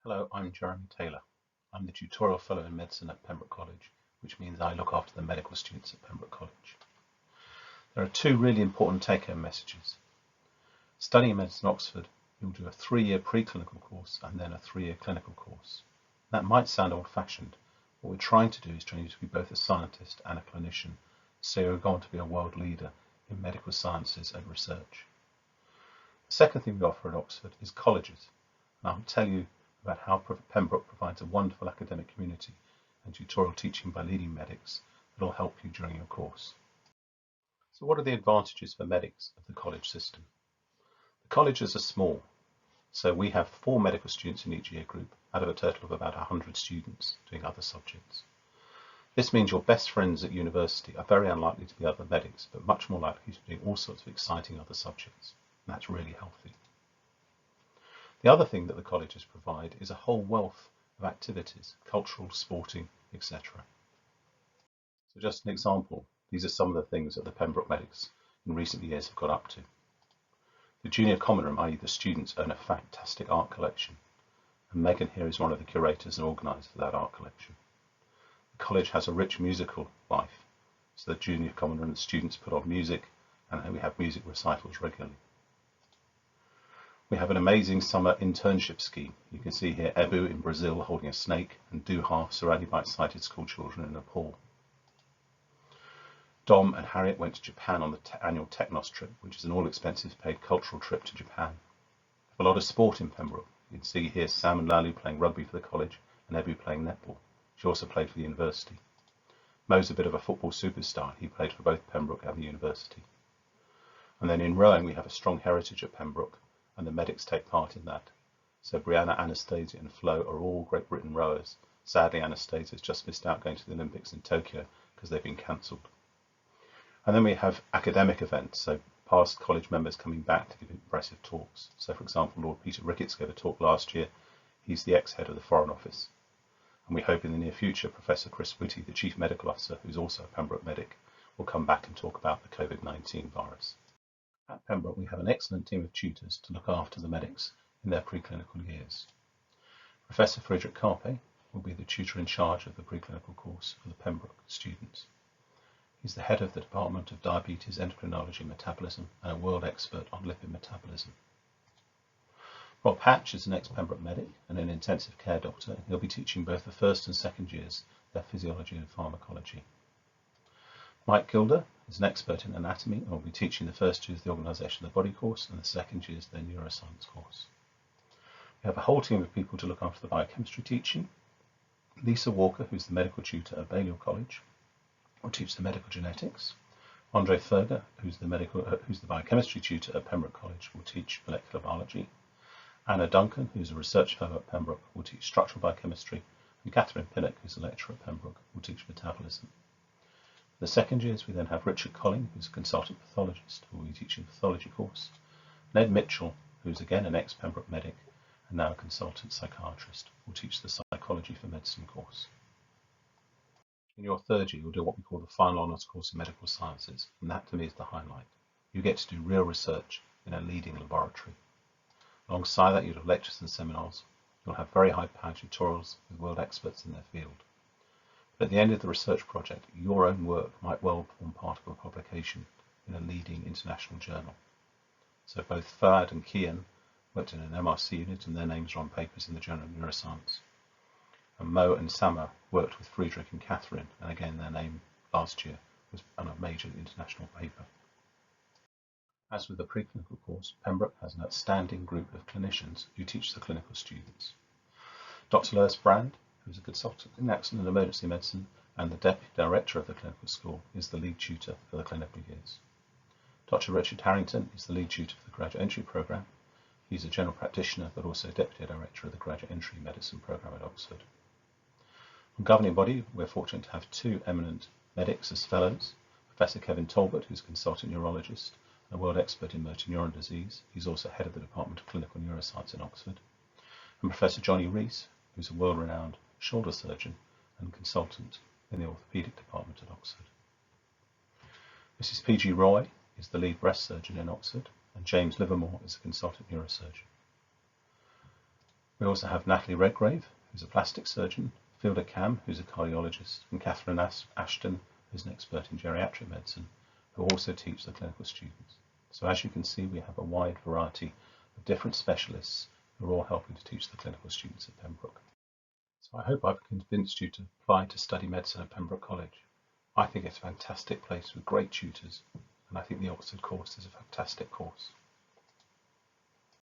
Hello, I'm Jeremy Taylor. I'm the Tutorial Fellow in Medicine at Pembroke College, which means I look after the medical students at Pembroke College. There are two really important take-home messages. Studying medicine at Oxford, you'll do a 3-year preclinical course and then a 3-year clinical course. That might sound old-fashioned. What we're trying to do is train you to be both a scientist and a clinician, so you're going to be a world leader in medical sciences and research. The second thing we offer at Oxford is colleges, and I'll tell you about how Pembroke provides a wonderful academic community and tutorial teaching by leading medics that will help you during your course. So what are the advantages for medics of the college system? The colleges are small, so we have 4 medical students in each year group out of a total of about 100 students doing other subjects. This means your best friends at university are very unlikely to be other medics, but much more likely to be doing all sorts of exciting other subjects, and that's really healthy. The other thing that the colleges provide is a whole wealth of activities, cultural, sporting, etc. So just an example, these are some of the things that the Pembroke medics in recent years have got up to. The junior common room, i.e. the students, own a fantastic art collection, and Megan here is one of the curators and organisers of that art collection. The college has a rich musical life, so the junior common room, the students put on music, and we have music recitals regularly. We have an amazing summer internship scheme. You can see here Ebu in Brazil holding a snake and Duha surrounded by excited school children in Nepal. Dom and Harriet went to Japan on the annual Technos trip, which is an all-expenses paid cultural trip to Japan. We have a lot of sport in Pembroke. You can see here Sam and Lalu playing rugby for the college and Ebu playing netball. She also played for the university. Mo's a bit of a football superstar. He played for both Pembroke and the university. And then in rowing we have a strong heritage at Pembroke, and the medics take part in that. So Brianna, Anastasia and Flo are all Great Britain rowers. Sadly, Anastasia's just missed out going to the Olympics in Tokyo because they've been cancelled. And then we have academic events, so past college members coming back to give impressive talks. So for example, Lord Peter Ricketts gave a talk last year. He's the ex-head of the Foreign Office. And we hope in the near future, Professor Chris Whitty, the Chief Medical Officer, who's also a Pembroke medic, will come back and talk about the COVID-19 virus. At Pembroke, we have an excellent team of tutors to look after the medics in their preclinical years. Professor Friedrich Karpe will be the tutor in charge of the preclinical course for the Pembroke students. He's the head of the Department of Diabetes, Endocrinology and Metabolism and a world expert on lipid metabolism. Rob Hatch is an ex-Pembroke medic and an intensive care doctor. He'll be teaching both the first and second years their physiology and pharmacology. Mike Gilder is an expert in anatomy and will be teaching the first years the Organisation of the Body course and the second years their neuroscience course. We have a whole team of people to look after the biochemistry teaching. Lisa Walker, who's the medical tutor at Balliol College, will teach the medical genetics. Andre Ferger, who's the biochemistry tutor at Pembroke College, will teach molecular biology. Anna Duncan, who's a research fellow at Pembroke, will teach structural biochemistry, and Catherine Pinnock, who's a lecturer at Pembroke, will teach metabolism. For the second years, we then have Richard Colling, who's a consultant pathologist, who will be teaching the pathology course. Ned Mitchell, who's again an ex-Pembroke medic and now a consultant psychiatrist, will teach the psychology for medicine course. In your third year, you'll do what we call the final honours course in medical sciences, and that to me is the highlight. You get to do real research in a leading laboratory. Alongside that, you'll have lectures and seminars. You'll have very high-powered tutorials with world experts in their field. But at the end of the research project, your own work might well form part of a publication in a leading international journal. So both Fahad and Kian worked in an MRC unit and their names are on papers in the Journal of Neuroscience. And Mo and Sama worked with Friedrich and Catherine, and again their name last year was on a major international paper. As with the preclinical course, Pembroke has an outstanding group of clinicians who teach the clinical students. Dr. Lois Brand, who is a consultant in accident and emergency medicine and the deputy director of the clinical school, is the lead tutor for the clinical years. Dr. Richard Harrington is the lead tutor for the graduate entry programme. He's a general practitioner but also deputy director of the graduate entry medicine programme at Oxford. On governing body, we're fortunate to have 2 eminent medics as fellows. Professor Kevin Talbot, who's a consultant neurologist and a world expert in motor neuron disease. He's also head of the Department of Clinical Neuroscience in Oxford. And Professor Johnny Rees, who's a world-renowned shoulder surgeon and consultant in the orthopaedic department at Oxford. Mrs. P.G. Roy is the lead breast surgeon in Oxford, and James Livermore is a consultant neurosurgeon. We also have Natalie Redgrave, who's a plastic surgeon, Fielder Cam, who's a cardiologist, and Catherine Ashton, who's an expert in geriatric medicine, who also teach the clinical students. So as you can see, we have a wide variety of different specialists who are all helping to teach the clinical students at Pembroke. So I hope I've convinced you to apply to study medicine at Pembroke College. I think it's a fantastic place with great tutors, and I think the Oxford course is a fantastic course.